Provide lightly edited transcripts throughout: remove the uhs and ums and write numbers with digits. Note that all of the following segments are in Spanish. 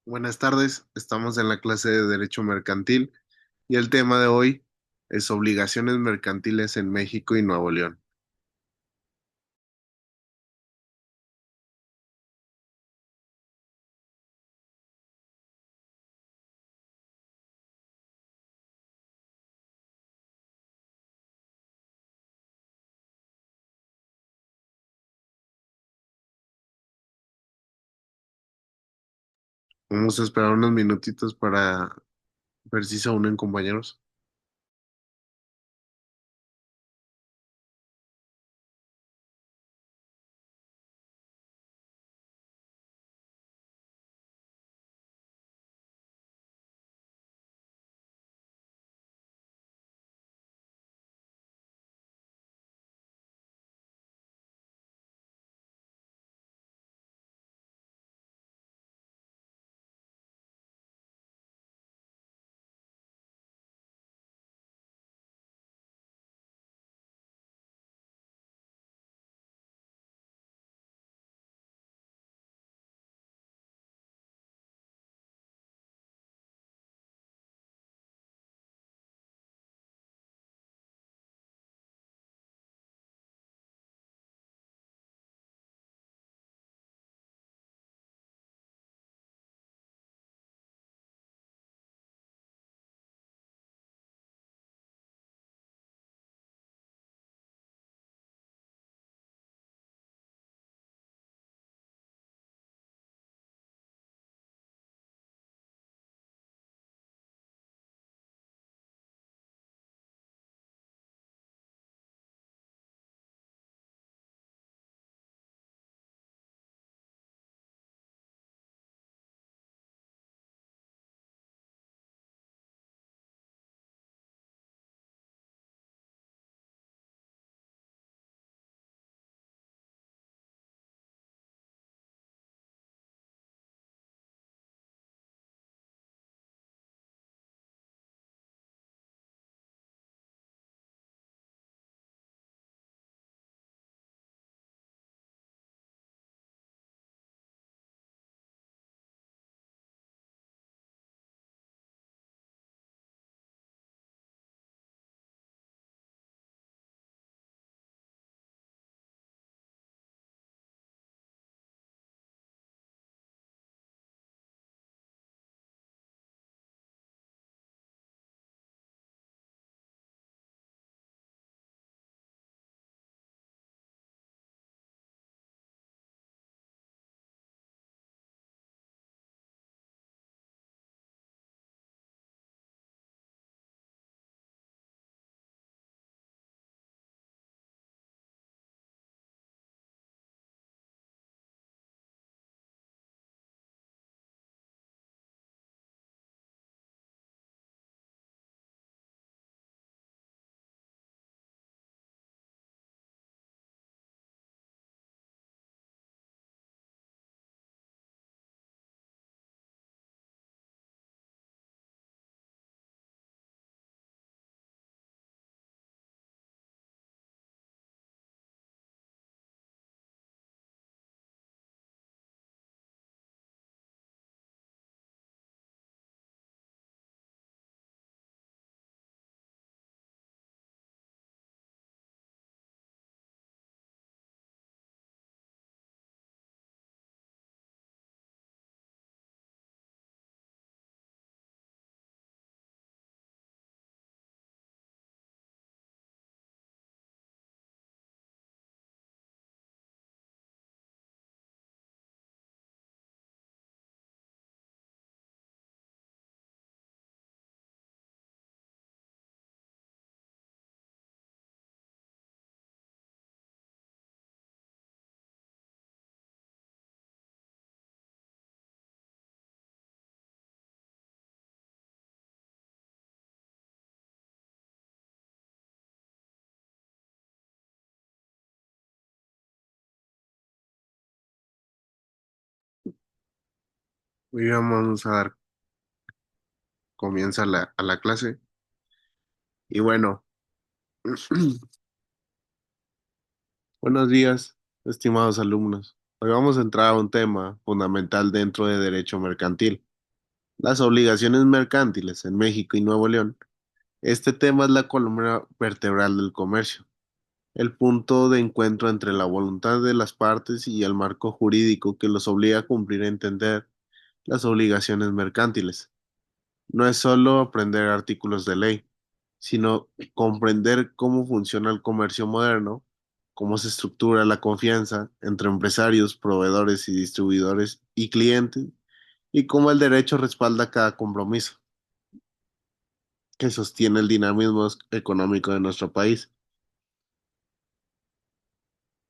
Buenas tardes, estamos en la clase de Derecho Mercantil y el tema de hoy es obligaciones mercantiles en México y Nuevo León. Vamos a esperar unos minutitos para ver si se unen compañeros. Hoy vamos a dar comienzo a la clase. Y bueno, buenos días, estimados alumnos. Hoy vamos a entrar a un tema fundamental dentro de Derecho Mercantil. Las obligaciones mercantiles en México y Nuevo León. Este tema es la columna vertebral del comercio, el punto de encuentro entre la voluntad de las partes y el marco jurídico que los obliga a cumplir y entender las obligaciones mercantiles. No es solo aprender artículos de ley, sino comprender cómo funciona el comercio moderno, cómo se estructura la confianza entre empresarios, proveedores y distribuidores y clientes, y cómo el derecho respalda cada compromiso que sostiene el dinamismo económico de nuestro país.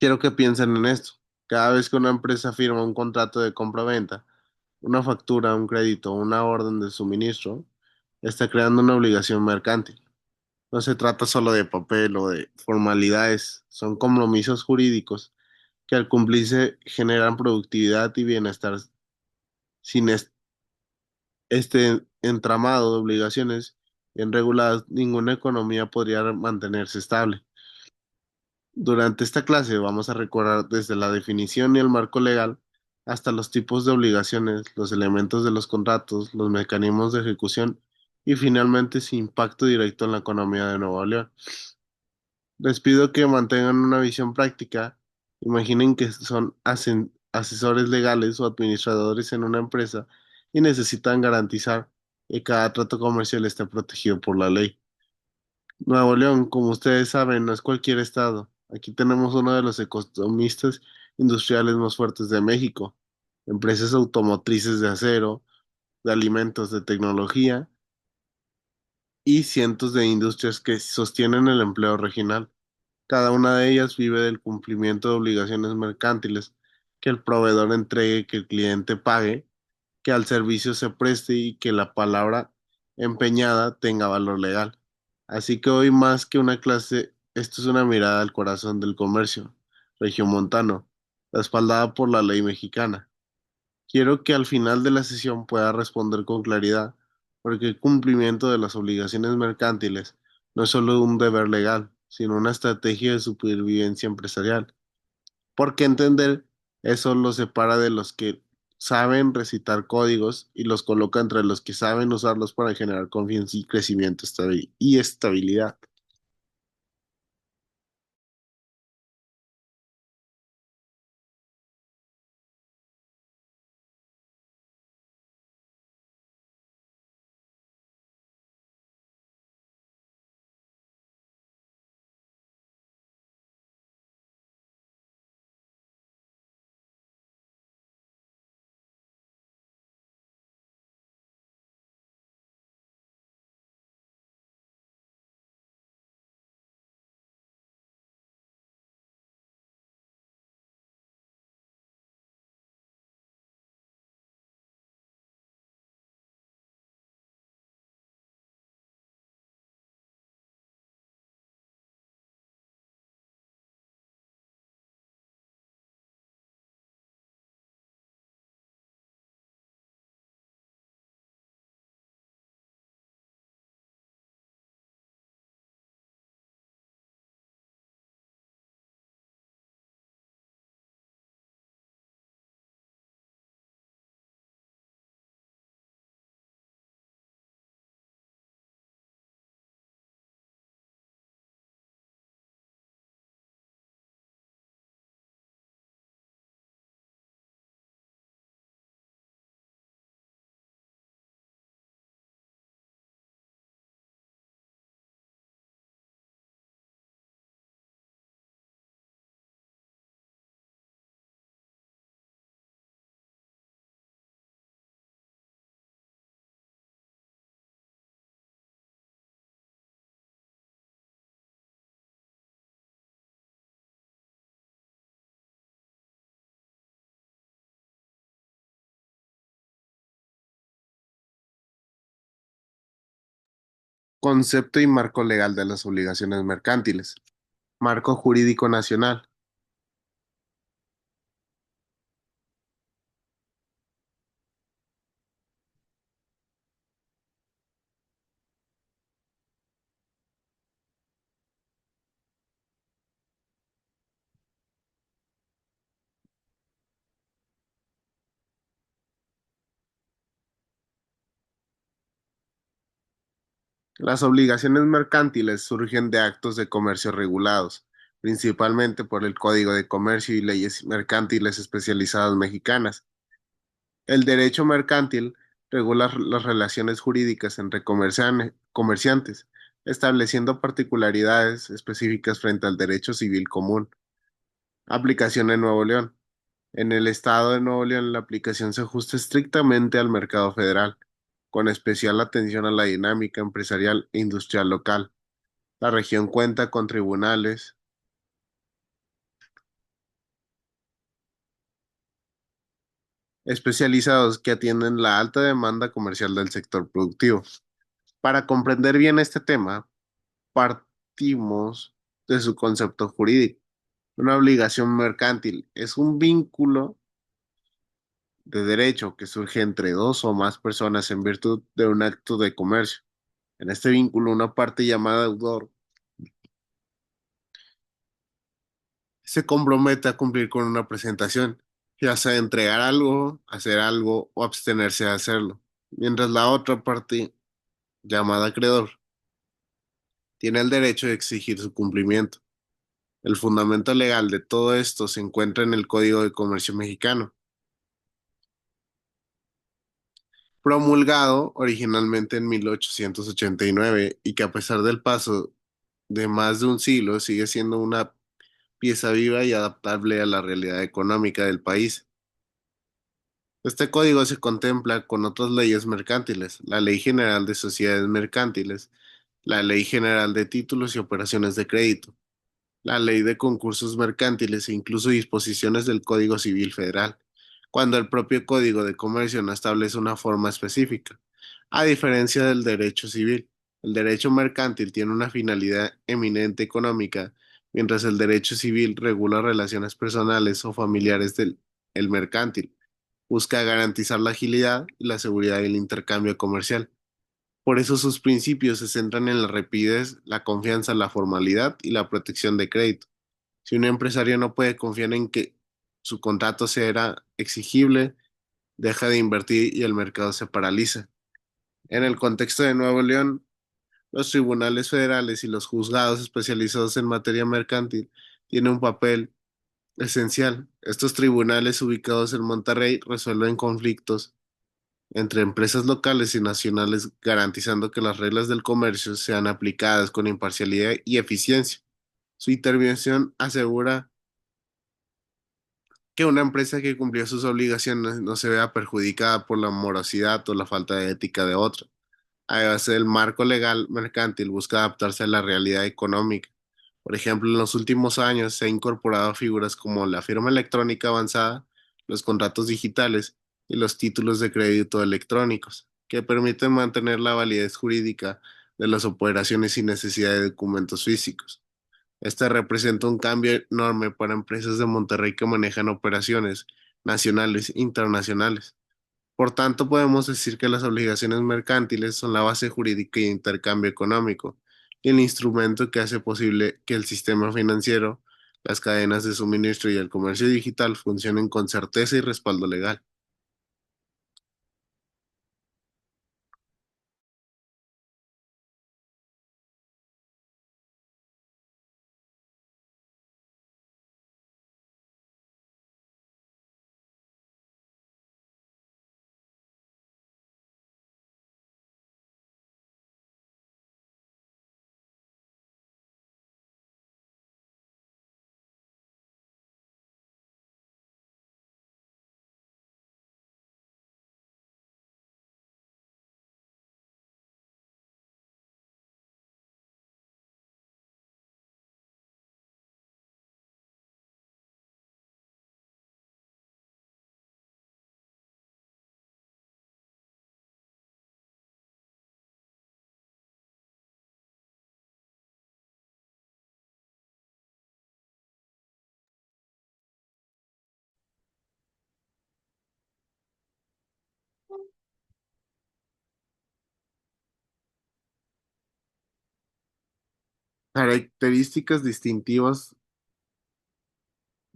Quiero que piensen en esto. Cada vez que una empresa firma un contrato de compra-venta, una factura, un crédito, una orden de suministro, está creando una obligación mercantil. No se trata solo de papel o de formalidades, son compromisos jurídicos que al cumplirse generan productividad y bienestar. Sin este entramado de obligaciones bien reguladas, ninguna economía podría mantenerse estable. Durante esta clase vamos a recorrer desde la definición y el marco legal hasta los tipos de obligaciones, los elementos de los contratos, los mecanismos de ejecución y finalmente su impacto directo en la economía de Nuevo León. Les pido que mantengan una visión práctica. Imaginen que son asesores legales o administradores en una empresa y necesitan garantizar que cada trato comercial esté protegido por la ley. Nuevo León, como ustedes saben, no es cualquier estado. Aquí tenemos uno de los economistas industriales más fuertes de México, empresas automotrices de acero, de alimentos, de tecnología y cientos de industrias que sostienen el empleo regional. Cada una de ellas vive del cumplimiento de obligaciones mercantiles, que el proveedor entregue, que el cliente pague, que al servicio se preste y que la palabra empeñada tenga valor legal. Así que hoy más que una clase, esto es una mirada al corazón del comercio regiomontano, respaldada por la ley mexicana. Quiero que al final de la sesión pueda responder con claridad, porque el cumplimiento de las obligaciones mercantiles no es solo un deber legal, sino una estrategia de supervivencia empresarial. Porque entender eso los separa de los que saben recitar códigos y los coloca entre los que saben usarlos para generar confianza y crecimiento y estabilidad. Concepto y marco legal de las obligaciones mercantiles. Marco jurídico nacional. Las obligaciones mercantiles surgen de actos de comercio regulados, principalmente por el Código de Comercio y leyes mercantiles especializadas mexicanas. El derecho mercantil regula las relaciones jurídicas entre comerciantes, estableciendo particularidades específicas frente al derecho civil común. Aplicación en Nuevo León. En el estado de Nuevo León, la aplicación se ajusta estrictamente al mercado federal, con especial atención a la dinámica empresarial e industrial local. La región cuenta con tribunales especializados que atienden la alta demanda comercial del sector productivo. Para comprender bien este tema, partimos de su concepto jurídico. Una obligación mercantil es un vínculo de derecho que surge entre dos o más personas en virtud de un acto de comercio. En este vínculo, una parte llamada deudor se compromete a cumplir con una presentación, ya sea entregar algo, hacer algo o abstenerse de hacerlo, mientras la otra parte, llamada acreedor, tiene el derecho de exigir su cumplimiento. El fundamento legal de todo esto se encuentra en el Código de Comercio mexicano, promulgado originalmente en 1889 y que a pesar del paso de más de un siglo sigue siendo una pieza viva y adaptable a la realidad económica del país. Este código se contempla con otras leyes mercantiles, la Ley General de Sociedades Mercantiles, la Ley General de Títulos y Operaciones de Crédito, la Ley de Concursos Mercantiles e incluso disposiciones del Código Civil Federal, cuando el propio Código de Comercio no establece una forma específica. A diferencia del derecho civil, el derecho mercantil tiene una finalidad eminente económica, mientras el derecho civil regula relaciones personales o familiares del el mercantil. Busca garantizar la agilidad y la seguridad del intercambio comercial. Por eso sus principios se centran en la rapidez, la confianza, la formalidad y la protección de crédito. Si un empresario no puede confiar en que su contrato será exigible, deja de invertir y el mercado se paraliza. En el contexto de Nuevo León, los tribunales federales y los juzgados especializados en materia mercantil tienen un papel esencial. Estos tribunales ubicados en Monterrey resuelven conflictos entre empresas locales y nacionales, garantizando que las reglas del comercio sean aplicadas con imparcialidad y eficiencia. Su intervención asegura que una empresa que cumplió sus obligaciones no se vea perjudicada por la morosidad o la falta de ética de otra. Además, el marco legal mercantil busca adaptarse a la realidad económica. Por ejemplo, en los últimos años se han incorporado figuras como la firma electrónica avanzada, los contratos digitales y los títulos de crédito electrónicos, que permiten mantener la validez jurídica de las operaciones sin necesidad de documentos físicos. Este representa un cambio enorme para empresas de Monterrey que manejan operaciones nacionales e internacionales. Por tanto, podemos decir que las obligaciones mercantiles son la base jurídica y de intercambio económico y el instrumento que hace posible que el sistema financiero, las cadenas de suministro y el comercio digital funcionen con certeza y respaldo legal. Características distintivas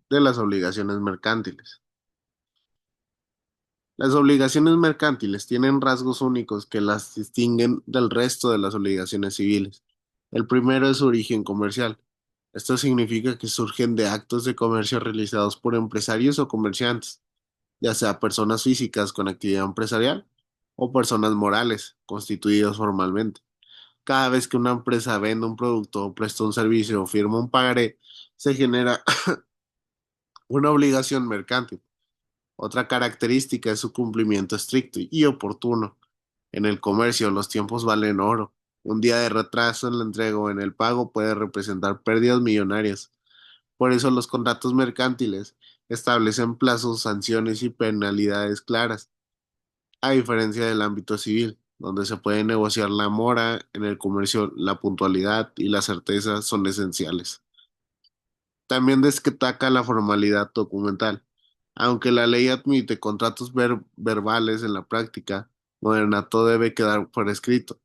de las obligaciones mercantiles. Las obligaciones mercantiles tienen rasgos únicos que las distinguen del resto de las obligaciones civiles. El primero es su origen comercial. Esto significa que surgen de actos de comercio realizados por empresarios o comerciantes, ya sea personas físicas con actividad empresarial o personas morales constituidas formalmente. Cada vez que una empresa vende un producto o presta un servicio o firma un pagaré, se genera una obligación mercantil. Otra característica es su cumplimiento estricto y oportuno. En el comercio, los tiempos valen oro. Un día de retraso en la entrega o en el pago puede representar pérdidas millonarias. Por eso los contratos mercantiles establecen plazos, sanciones y penalidades claras, a diferencia del ámbito civil, donde se puede negociar la mora. En el comercio, la puntualidad y la certeza son esenciales. También destaca la formalidad documental. Aunque la ley admite contratos verbales en la práctica moderna, todo debe quedar por escrito.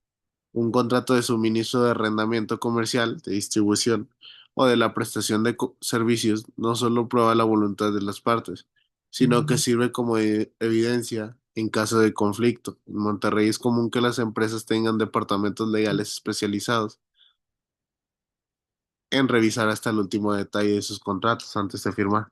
Un contrato de suministro, de arrendamiento comercial, de distribución o de la prestación de servicios no solo prueba la voluntad de las partes, sino que sirve como evidencia en caso de conflicto. En Monterrey es común que las empresas tengan departamentos legales especializados en revisar hasta el último detalle de sus contratos antes de firmar.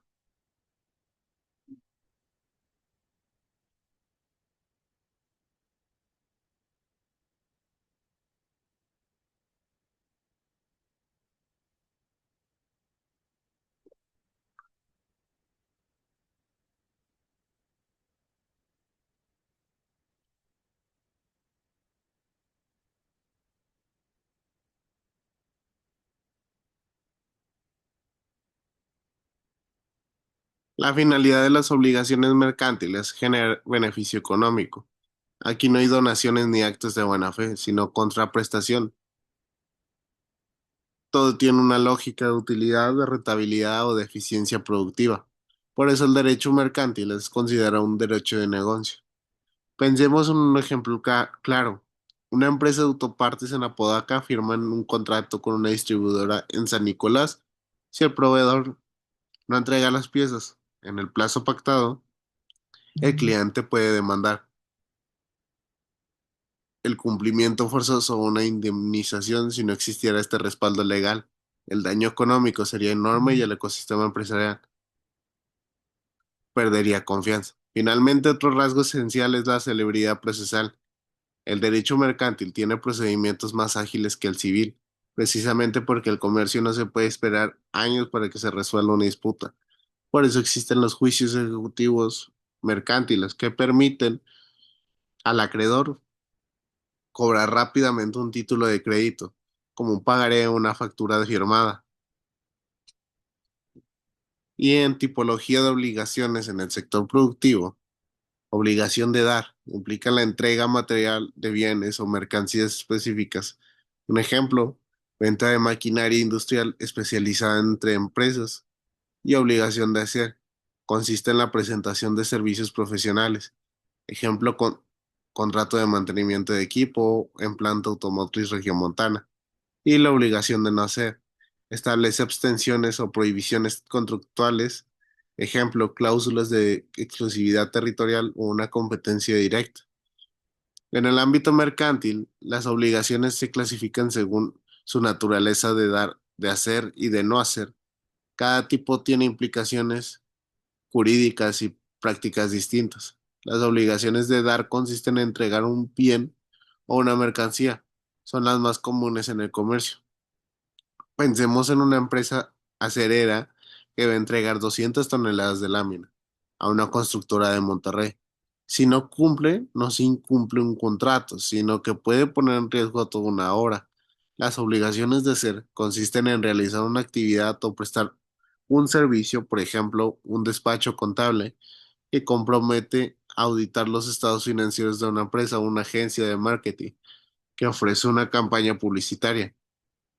La finalidad de las obligaciones mercantiles es generar beneficio económico. Aquí no hay donaciones ni actos de buena fe, sino contraprestación. Todo tiene una lógica de utilidad, de rentabilidad o de eficiencia productiva. Por eso el derecho mercantil es considerado un derecho de negocio. Pensemos en un ejemplo claro. Una empresa de autopartes en Apodaca firma un contrato con una distribuidora en San Nicolás. Si el proveedor no entrega las piezas en el plazo pactado, el cliente puede demandar el cumplimiento forzoso o una indemnización si no existiera este respaldo legal. El daño económico sería enorme y el ecosistema empresarial perdería confianza. Finalmente, otro rasgo esencial es la celeridad procesal. El derecho mercantil tiene procedimientos más ágiles que el civil, precisamente porque el comercio no se puede esperar años para que se resuelva una disputa. Por eso existen los juicios ejecutivos mercantiles que permiten al acreedor cobrar rápidamente un título de crédito, como un pagaré o una factura firmada. Y en tipología de obligaciones en el sector productivo, obligación de dar implica la entrega material de bienes o mercancías específicas. Un ejemplo, venta de maquinaria industrial especializada entre empresas. Y obligación de hacer consiste en la presentación de servicios profesionales. Ejemplo, contrato de mantenimiento de equipo en planta automotriz regiomontana. Y la obligación de no hacer. Establece abstenciones o prohibiciones contractuales, ejemplo, cláusulas de exclusividad territorial o una competencia directa. En el ámbito mercantil, las obligaciones se clasifican según su naturaleza de dar, de hacer y de no hacer. Cada tipo tiene implicaciones jurídicas y prácticas distintas. Las obligaciones de dar consisten en entregar un bien o una mercancía. Son las más comunes en el comercio. Pensemos en una empresa acerera que va a entregar 200 toneladas de lámina a una constructora de Monterrey. Si no cumple, no se incumple un contrato, sino que puede poner en riesgo a toda una obra. Las obligaciones de ser consisten en realizar una actividad o prestar un servicio, por ejemplo, un despacho contable, que compromete auditar los estados financieros de una empresa o una agencia de marketing que ofrece una campaña publicitaria.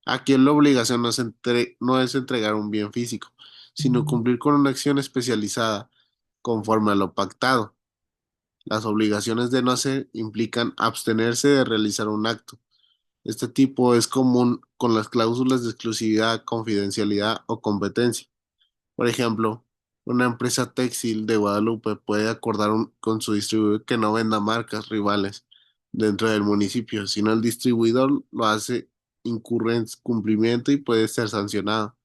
Aquí la obligación no es entregar un bien físico, sino cumplir con una acción especializada conforme a lo pactado. Las obligaciones de no hacer implican abstenerse de realizar un acto. Este tipo es común con las cláusulas de exclusividad, confidencialidad o competencia. Por ejemplo, Una empresa textil de Guadalupe puede acordar con su distribuidor que no venda marcas rivales dentro del municipio, sino el distribuidor lo hace, incurre en cumplimiento y puede ser sancionado.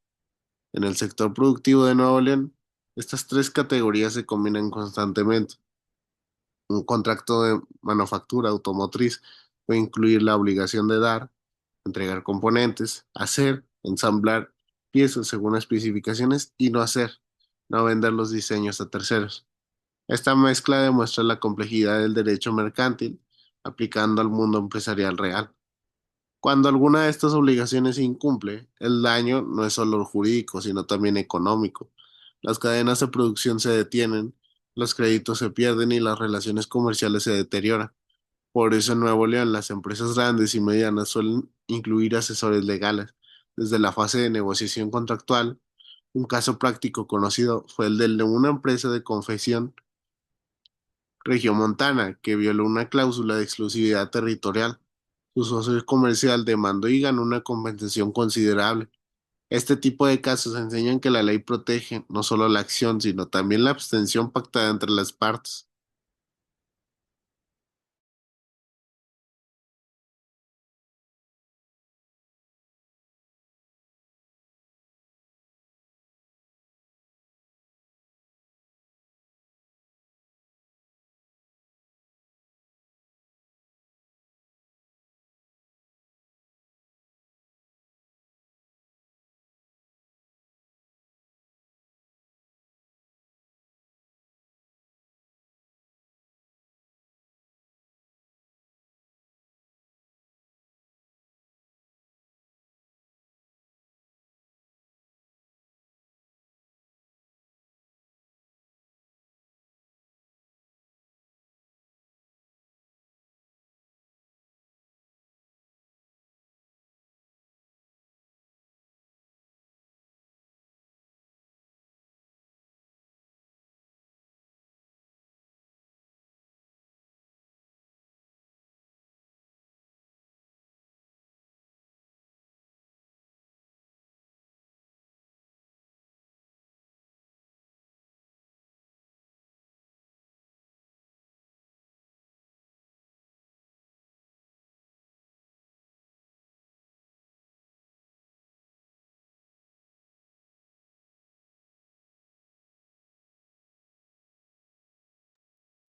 En el sector productivo de Nuevo León, estas tres categorías se combinan constantemente. Un contrato de manufactura automotriz puede incluir la obligación de dar, entregar componentes, hacer, ensamblar piezas según especificaciones y no hacer, no vender los diseños a terceros. Esta mezcla demuestra la complejidad del derecho mercantil aplicando al mundo empresarial real. Cuando alguna de estas obligaciones se incumple, el daño no es solo jurídico, sino también económico. Las cadenas de producción se detienen, los créditos se pierden y las relaciones comerciales se deterioran. Por eso en Nuevo León las empresas grandes y medianas suelen incluir asesores legales desde la fase de negociación contractual. Un caso práctico conocido fue el de una empresa de confección regiomontana que violó una cláusula de exclusividad territorial. Su socio comercial demandó y ganó una compensación considerable. Este tipo de casos enseñan que la ley protege no solo la acción, sino también la abstención pactada entre las partes.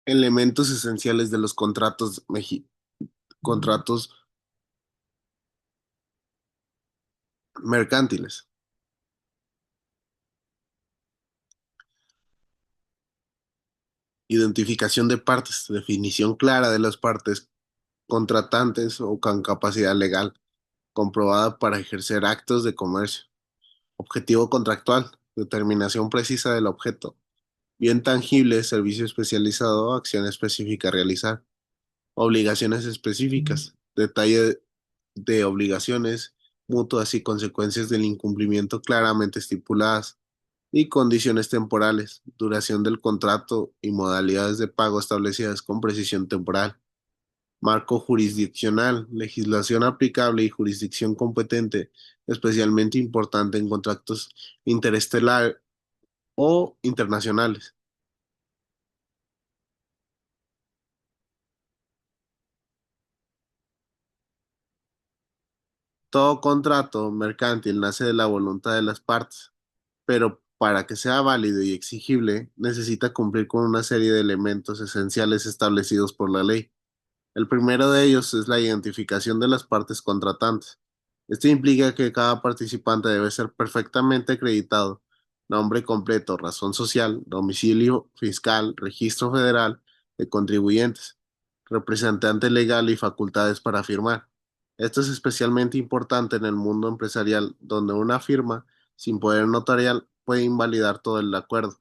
Elementos esenciales de los contratos mercantiles. Identificación de partes, definición clara de las partes contratantes o con capacidad legal comprobada para ejercer actos de comercio. Objetivo contractual, determinación precisa del objeto. Bien tangible, servicio especializado, acción específica a realizar. Obligaciones específicas, detalle de obligaciones mutuas y consecuencias del incumplimiento claramente estipuladas. Y condiciones temporales, duración del contrato y modalidades de pago establecidas con precisión temporal. Marco jurisdiccional, legislación aplicable y jurisdicción competente, especialmente importante en contratos interestelares o internacionales. Todo contrato mercantil nace de la voluntad de las partes, pero para que sea válido y exigible, necesita cumplir con una serie de elementos esenciales establecidos por la ley. El primero de ellos es la identificación de las partes contratantes. Esto implica que cada participante debe ser perfectamente acreditado: nombre completo, razón social, domicilio fiscal, registro federal de contribuyentes, representante legal y facultades para firmar. Esto es especialmente importante en el mundo empresarial, donde una firma sin poder notarial puede invalidar todo el acuerdo.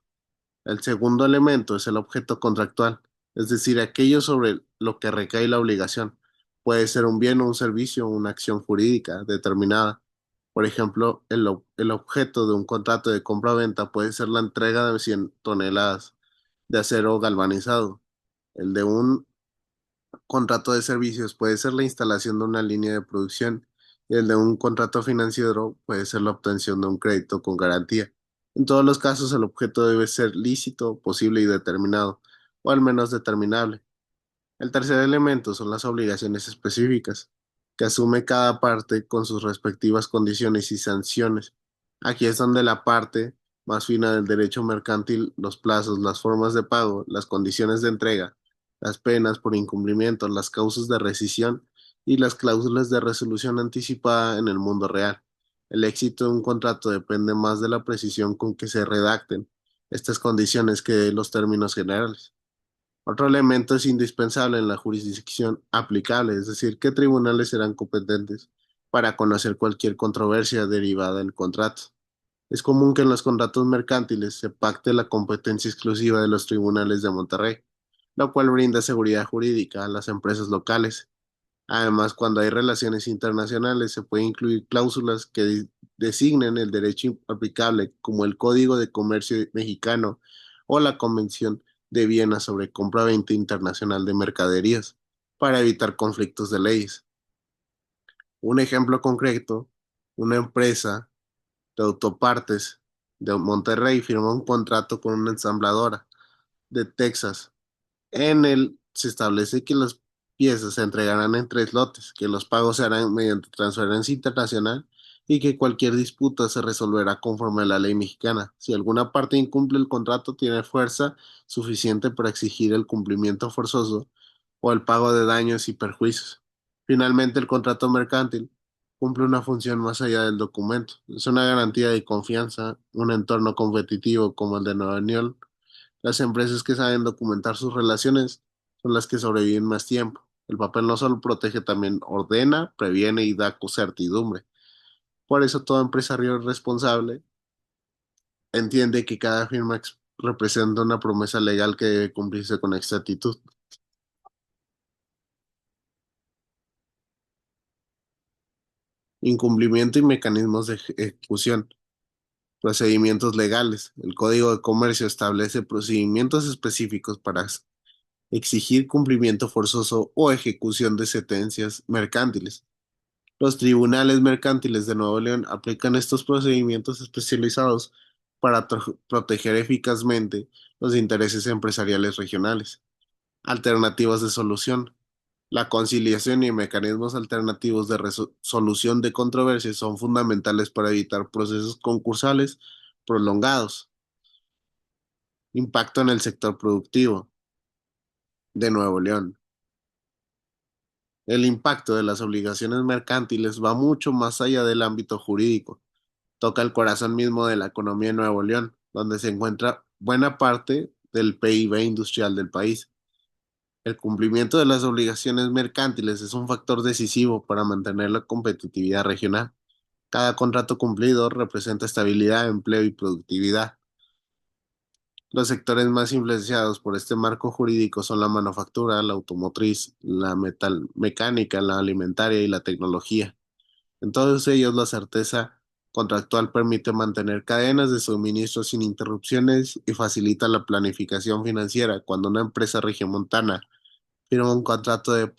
El segundo elemento es el objeto contractual, es decir, aquello sobre lo que recae la obligación. Puede ser un bien o un servicio o una acción jurídica determinada. Por ejemplo, el objeto de un contrato de compra-venta puede ser la entrega de 100 toneladas de acero galvanizado. El de un contrato de servicios puede ser la instalación de una línea de producción y el de un contrato financiero puede ser la obtención de un crédito con garantía. En todos los casos, el objeto debe ser lícito, posible y determinado, o al menos determinable. El tercer elemento son las obligaciones específicas, que asume cada parte con sus respectivas condiciones y sanciones. Aquí es donde la parte más fina del derecho mercantil, los plazos, las formas de pago, las condiciones de entrega, las penas por incumplimiento, las causas de rescisión y las cláusulas de resolución anticipada en el mundo real. El éxito de un contrato depende más de la precisión con que se redacten estas condiciones que de los términos generales. Otro elemento es indispensable en la jurisdicción aplicable, es decir, qué tribunales serán competentes para conocer cualquier controversia derivada del contrato. Es común que en los contratos mercantiles se pacte la competencia exclusiva de los tribunales de Monterrey, lo cual brinda seguridad jurídica a las empresas locales. Además, cuando hay relaciones internacionales, se puede incluir cláusulas que designen el derecho aplicable, como el Código de Comercio Mexicano o la Convención de Viena sobre Compra-Venta Internacional de Mercaderías, para evitar conflictos de leyes. Un ejemplo concreto, una empresa de autopartes de Monterrey firmó un contrato con una ensambladora de Texas. En él se establece que las piezas se entregarán en tres lotes, que los pagos se harán mediante transferencia internacional y que cualquier disputa se resolverá conforme a la ley mexicana. Si alguna parte incumple el contrato, tiene fuerza suficiente para exigir el cumplimiento forzoso o el pago de daños y perjuicios. Finalmente, el contrato mercantil cumple una función más allá del documento. Es una garantía de confianza, un entorno competitivo como el de Nueva York. Las empresas que saben documentar sus relaciones son las que sobreviven más tiempo. El papel no solo protege, también ordena, previene y da certidumbre. Por eso todo empresario responsable entiende que cada firma representa una promesa legal que debe cumplirse con exactitud. Incumplimiento y mecanismos de ejecución. Procedimientos legales. El Código de Comercio establece procedimientos específicos para exigir cumplimiento forzoso o ejecución de sentencias mercantiles. Los tribunales mercantiles de Nuevo León aplican estos procedimientos especializados para proteger eficazmente los intereses empresariales regionales. Alternativas de solución. La conciliación y mecanismos alternativos de resolución de controversias son fundamentales para evitar procesos concursales prolongados. Impacto en el sector productivo de Nuevo León. El impacto de las obligaciones mercantiles va mucho más allá del ámbito jurídico. Toca el corazón mismo de la economía de Nuevo León, donde se encuentra buena parte del PIB industrial del país. El cumplimiento de las obligaciones mercantiles es un factor decisivo para mantener la competitividad regional. Cada contrato cumplido representa estabilidad, empleo y productividad. Los sectores más influenciados por este marco jurídico son la manufactura, la automotriz, la metal mecánica, la alimentaria y la tecnología. En todos ellos, la certeza contractual permite mantener cadenas de suministro sin interrupciones y facilita la planificación financiera. Cuando una empresa regiomontana firma un contrato de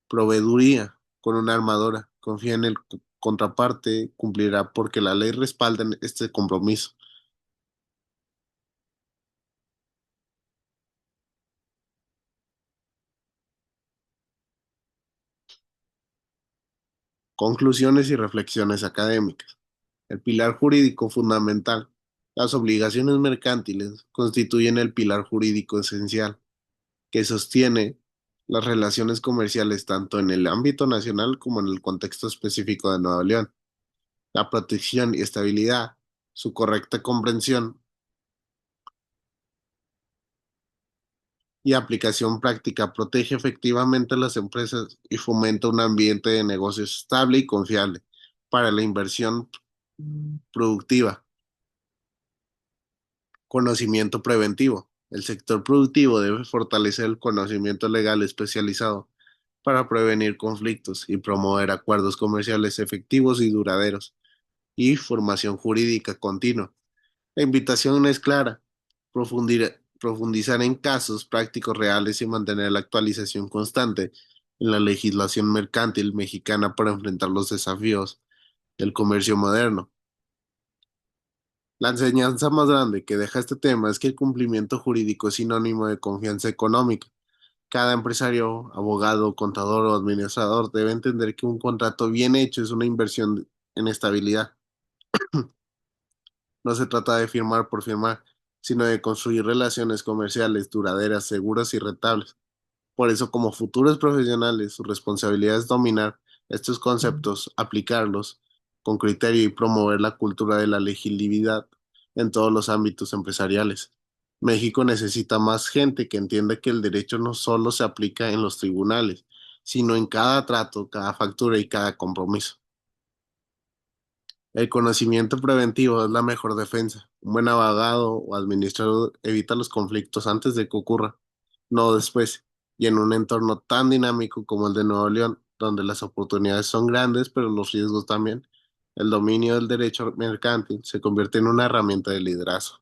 proveeduría con una armadora, confía en el contraparte, cumplirá porque la ley respalda este compromiso. Conclusiones y reflexiones académicas. El pilar jurídico fundamental. Las obligaciones mercantiles constituyen el pilar jurídico esencial que sostiene las relaciones comerciales tanto en el ámbito nacional como en el contexto específico de Nueva León. La protección y estabilidad, su correcta comprensión y aplicación práctica protege efectivamente a las empresas y fomenta un ambiente de negocios estable y confiable para la inversión productiva. Conocimiento preventivo. El sector productivo debe fortalecer el conocimiento legal especializado para prevenir conflictos y promover acuerdos comerciales efectivos y duraderos, y formación jurídica continua. La invitación es clara: profundizar en casos prácticos reales y mantener la actualización constante en la legislación mercantil mexicana para enfrentar los desafíos del comercio moderno. La enseñanza más grande que deja este tema es que el cumplimiento jurídico es sinónimo de confianza económica. Cada empresario, abogado, contador o administrador debe entender que un contrato bien hecho es una inversión en estabilidad. No se trata de firmar por firmar, sino de construir relaciones comerciales duraderas, seguras y rentables. Por eso, como futuros profesionales, su responsabilidad es dominar estos conceptos, aplicarlos con criterio y promover la cultura de la legibilidad en todos los ámbitos empresariales. México necesita más gente que entienda que el derecho no solo se aplica en los tribunales, sino en cada trato, cada factura y cada compromiso. El conocimiento preventivo es la mejor defensa. Un buen abogado o administrador evita los conflictos antes de que ocurra, no después. Y en un entorno tan dinámico como el de Nuevo León, donde las oportunidades son grandes, pero los riesgos también, el dominio del derecho mercantil se convierte en una herramienta de liderazgo.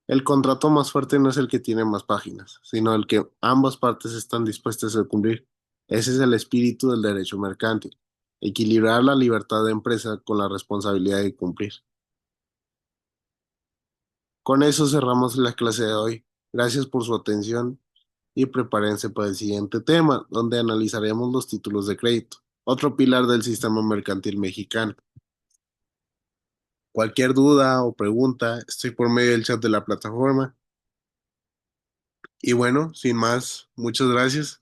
El contrato más fuerte no es el que tiene más páginas, sino el que ambas partes están dispuestas a cumplir. Ese es el espíritu del derecho mercantil. Equilibrar la libertad de empresa con la responsabilidad de cumplir. Con eso cerramos la clase de hoy. Gracias por su atención y prepárense para el siguiente tema, donde analizaremos los títulos de crédito, otro pilar del sistema mercantil mexicano. Cualquier duda o pregunta, estoy por medio del chat de la plataforma. Y bueno, sin más, muchas gracias.